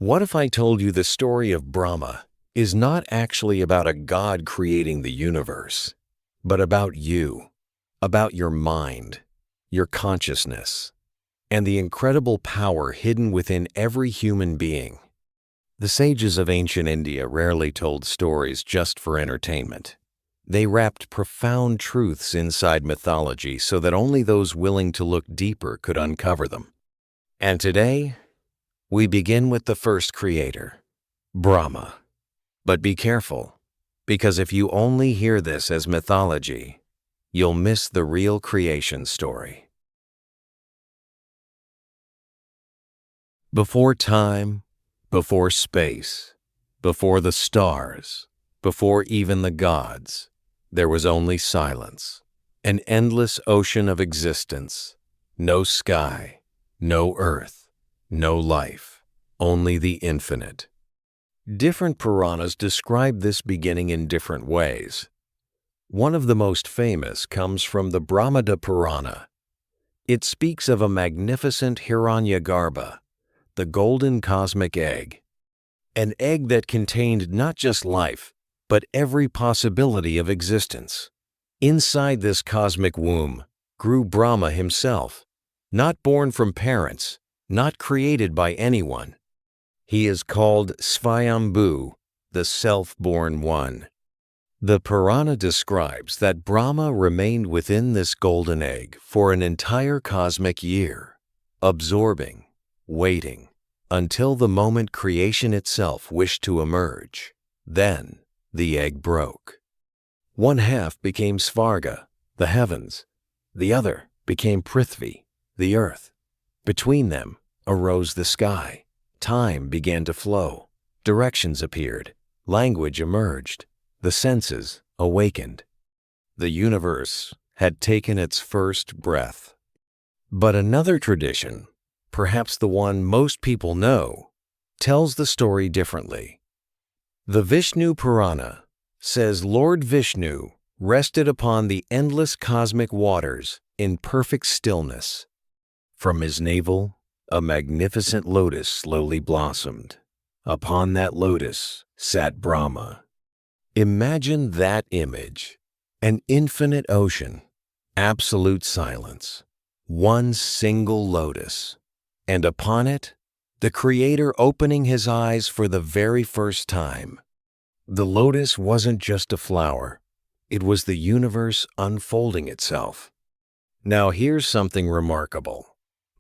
What if I told you the story of Brahma is not actually about a god creating the universe, but about you, about your mind, your consciousness, and the incredible power hidden within every human being? The sages of ancient India rarely told stories just for entertainment. They wrapped profound truths inside mythology so that only those willing to look deeper could uncover them. And today, we begin with the first creator, Brahma. But be careful, because if you only hear this as mythology, you'll miss the real creation story. Before time, before space, before the stars, before even the gods, there was only silence, an endless ocean of existence, no sky, no earth, no life, only the infinite. Different Puranas describe this beginning in different ways. One of the most famous comes from the Brahmanda Purana. It speaks of a magnificent Hiranyagarbha, the golden cosmic egg, an egg that contained not just life, but every possibility of existence. Inside this cosmic womb grew Brahma himself, not born from parents, not created by anyone. He is called Svayambhu, the self-born one. The Purana describes that Brahma remained within this golden egg for an entire cosmic year, absorbing, waiting, until the moment creation itself wished to emerge. Then, the egg broke. One half became Svarga, the heavens. The other became Prithvi, the earth. Between them arose the sky. Time began to flow. Directions appeared. Language emerged. The senses awakened. The universe had taken its first breath. But another tradition, perhaps the one most people know, tells the story differently. The Vishnu Purana says Lord Vishnu rested upon the endless cosmic waters in perfect stillness. From his navel, a magnificent lotus slowly blossomed. Upon that lotus sat Brahma. Imagine that image, an infinite ocean, absolute silence, one single lotus, and upon it, the Creator opening his eyes for the very first time. The lotus wasn't just a flower, it was the universe unfolding itself. Now here's something remarkable.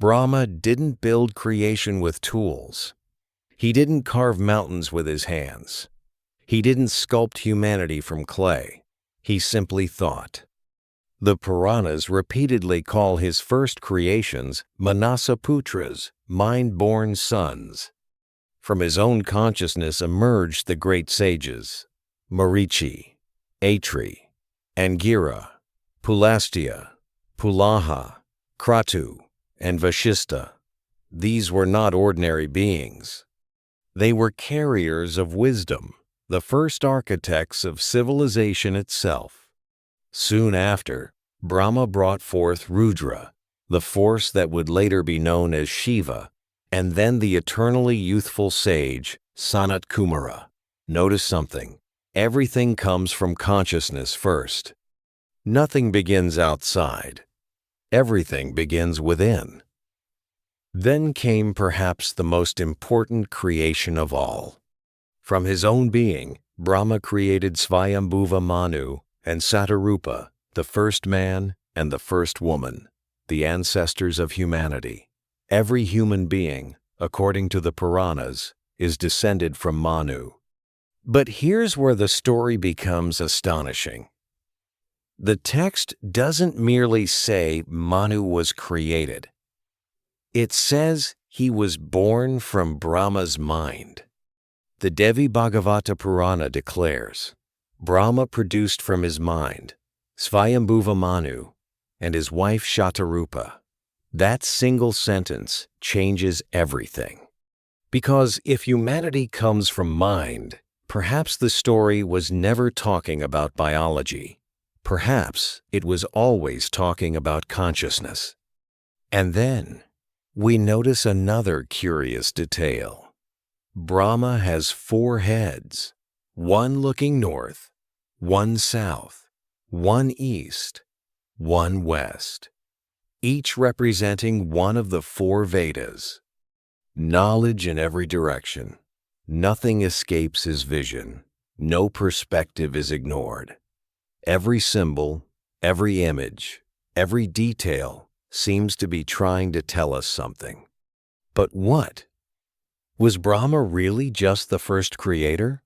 Brahma didn't build creation with tools. He didn't carve mountains with his hands. He didn't sculpt humanity from clay. He simply thought. The Puranas repeatedly call his first creations Manasaputras, mind-born sons. From his own consciousness emerged the great sages, Marichi, Atri, Angira, Pulastya, Pulaha, Kratu, and Vashista. These were not ordinary beings. They were carriers of wisdom, the first architects of civilization itself. Soon after, Brahma brought forth Rudra, the force that would later be known as Shiva, and then the eternally youthful sage, Sanat Kumara. Notice something. Everything comes from consciousness first. Nothing begins outside. Everything begins within. Then came perhaps the most important creation of all. From his own being, Brahma created Svayambhuva Manu and Satarupa, the first man and the first woman, the ancestors of humanity. Every human being, according to the Puranas, is descended from Manu. But here's where the story becomes astonishing. The text doesn't merely say Manu was created. It says he was born from Brahma's mind. The Devi Bhagavata Purana declares, Brahma produced from his mind Svayambhuva Manu and his wife Shatarupa. That single sentence changes everything. Because if humanity comes from mind, perhaps the story was never talking about biology. Perhaps it was always talking about consciousness. And then we notice another curious detail. Brahma has 4 heads, one looking north, one south, one east, one west, each representing one of the 4 Vedas. Knowledge in every direction. Nothing escapes his vision. No perspective is ignored. Every symbol, every image, every detail seems to be trying to tell us something. But what? Was Brahma really just the first creator?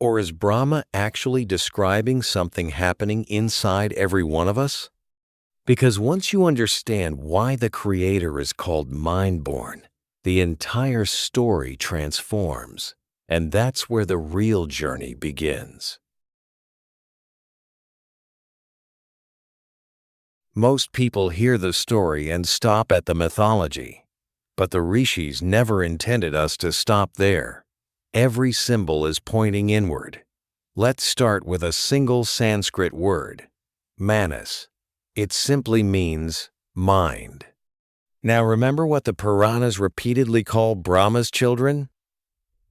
Or is Brahma actually describing something happening inside every one of us? Because once you understand why the creator is called mind-born, the entire story transforms, and that's where the real journey begins. Most people hear the story and stop at the mythology. But the rishis never intended us to stop there. Every symbol is pointing inward. Let's start with a single Sanskrit word, manas. It simply means mind. Now remember what the Puranas repeatedly call Brahma's children?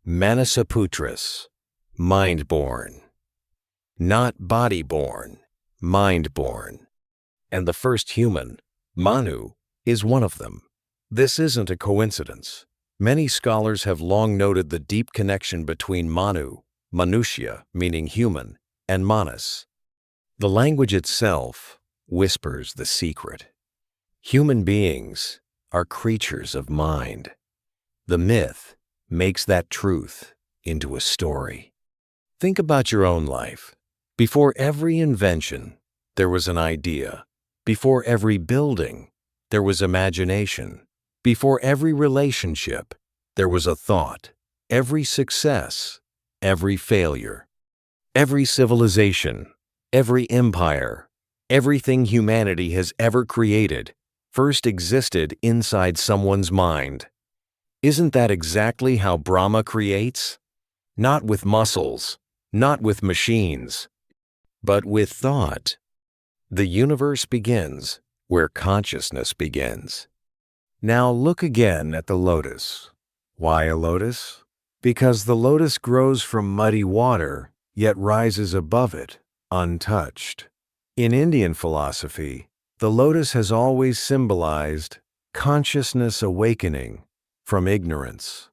Manasaputras, mind-born. Not body-born, mind-born. And the first human, Manu, is one of them. This isn't a coincidence. Many scholars have long noted the deep connection between Manu, Manushya, meaning human, and Manas. The language itself whispers the secret. Human beings are creatures of mind. The myth makes that truth into a story. Think about your own life. Before every invention, there was an idea. Before every building, there was imagination. Before every relationship, there was a thought. Every success, every failure, every civilization, every empire, everything humanity has ever created first existed inside someone's mind. Isn't that exactly how Brahma creates? Not with muscles, not with machines, but with thought. The universe begins where consciousness begins. Now look again at the lotus. Why a lotus? Because the lotus grows from muddy water, yet rises above it, untouched. In Indian philosophy, the lotus has always symbolized consciousness awakening from ignorance.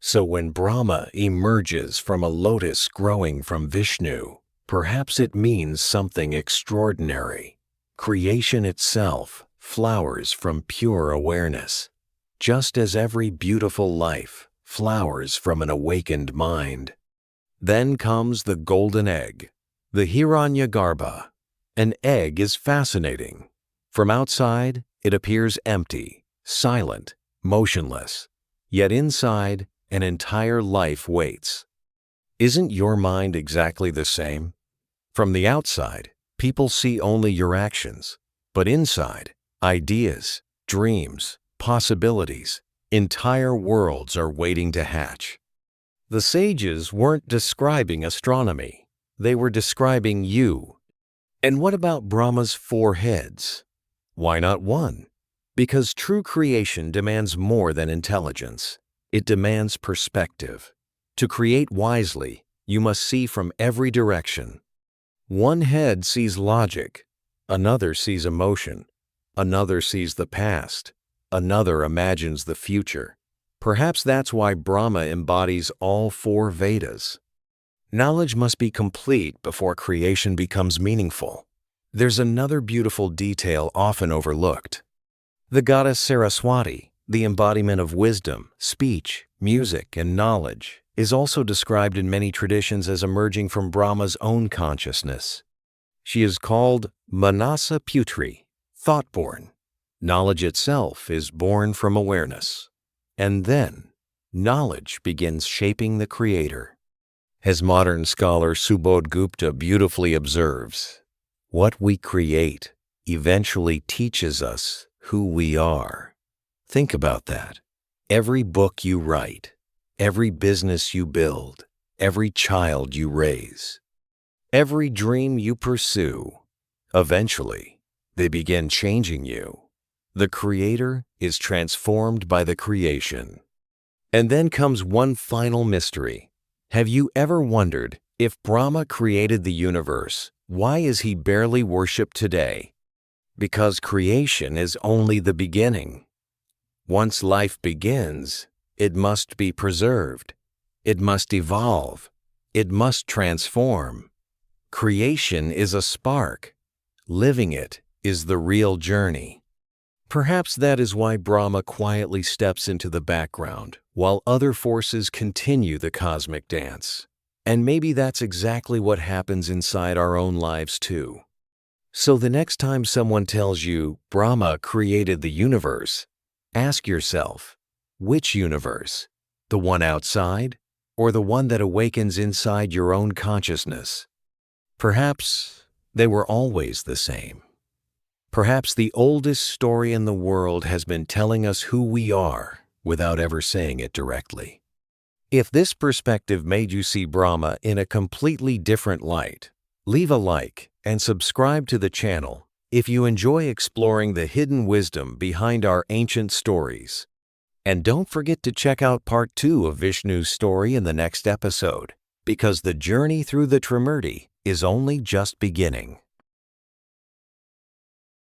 So when Brahma emerges from a lotus growing from Vishnu, perhaps it means something extraordinary. Creation itself flowers from pure awareness, just as every beautiful life flowers from an awakened mind. Then comes the golden egg, the Hiranyagarbha. An egg is fascinating. From outside, it appears empty, silent, motionless. Yet inside, an entire life waits. Isn't your mind exactly the same? From the outside, people see only your actions, but inside, ideas, dreams, possibilities, entire worlds are waiting to hatch. The sages weren't describing astronomy. They were describing you. And what about Brahma's 4 heads? Why not one? Because true creation demands more than intelligence. It demands perspective. To create wisely, you must see from every direction. One head sees logic, another sees emotion, another sees the past, another imagines the future. Perhaps that's why Brahma embodies all 4 Vedas. Knowledge must be complete before creation becomes meaningful. There's another beautiful detail often overlooked. The goddess Saraswati, the embodiment of wisdom, speech, music, and knowledge, is also described in many traditions as emerging from Brahma's own consciousness. She is called Manasa Putri, thought-born. Knowledge itself is born from awareness. And then, knowledge begins shaping the creator. As modern scholar Subodh Gupta beautifully observes, what we create eventually teaches us who we are. Think about that. Every book you write, every business you build, every child you raise, every dream you pursue, eventually, they begin changing you. The creator is transformed by the creation. And then comes one final mystery. Have you ever wondered, if Brahma created the universe, why is he barely worshipped today? Because creation is only the beginning. Once life begins, it must be preserved. It must evolve. It must transform. Creation is a spark. Living it is the real journey. Perhaps that is why Brahma quietly steps into the background, while other forces continue the cosmic dance. And maybe that's exactly what happens inside our own lives too. So the next time someone tells you Brahma created the universe, ask yourself, which universe? The one outside, or the one that awakens inside your own consciousness? Perhaps they were always the same. Perhaps the oldest story in the world has been telling us who we are without ever saying it directly. If this perspective made you see Brahma in a completely different light, leave a like and subscribe to the channel if you enjoy exploring the hidden wisdom behind our ancient stories. And don't forget to check out part 2 of Vishnu's story in the next episode, because the journey through the Trimurti is only just beginning.